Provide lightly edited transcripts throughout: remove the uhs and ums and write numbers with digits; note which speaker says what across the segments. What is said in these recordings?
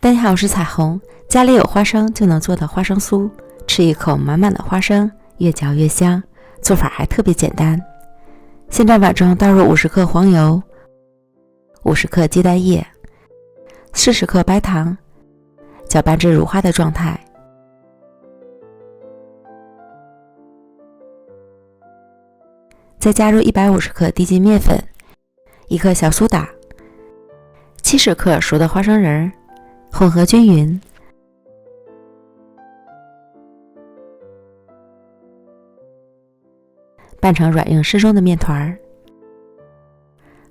Speaker 1: 大家好，我是彩虹。家里有花生就能做的花生酥，吃一口满满的花生，越嚼越香，做法还特别简单。现在碗中倒入50克黄油、50克鸡蛋液、40克白糖，搅拌至乳化的状态。再加入150克低筋面粉、1克小苏打、70克熟的花生仁，混合均匀。拌成软硬适中的面团，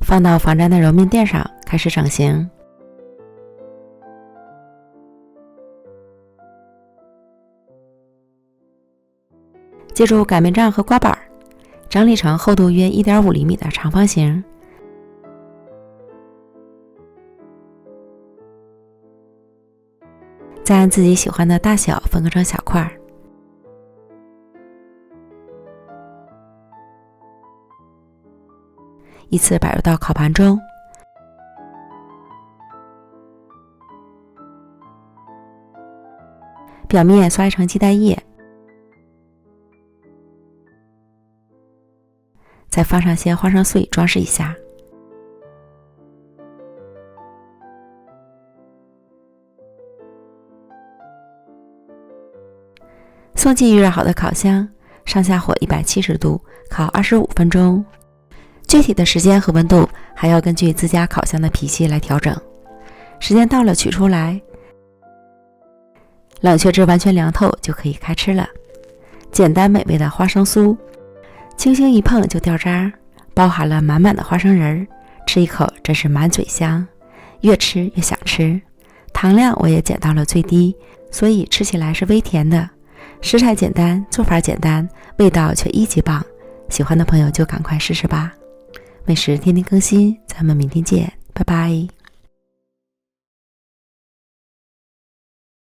Speaker 1: 放到防粘的揉面垫上开始整形。借助擀面杖和刮板整理成厚度约1.5厘米的长方形，再按自己喜欢的大小分割成小块，依次摆入到烤盘中。表面刷一层鸡蛋液，再放上些花生碎装饰一下。送进预热好的烤箱，上下火170度，烤25分钟。具体的时间和温度还要根据自家烤箱的脾气来调整。时间到了取出来，冷却至完全凉透就可以开吃了。简单美味的花生酥，轻轻一碰就掉渣，包含了满满的花生仁，吃一口真是满嘴香，越吃越想吃。糖量我也减到了最低，所以吃起来是微甜的。食材简单，做法简单，味道却一级棒。喜欢的朋友就赶快试试吧。美食天天更新，咱们明天见，拜拜。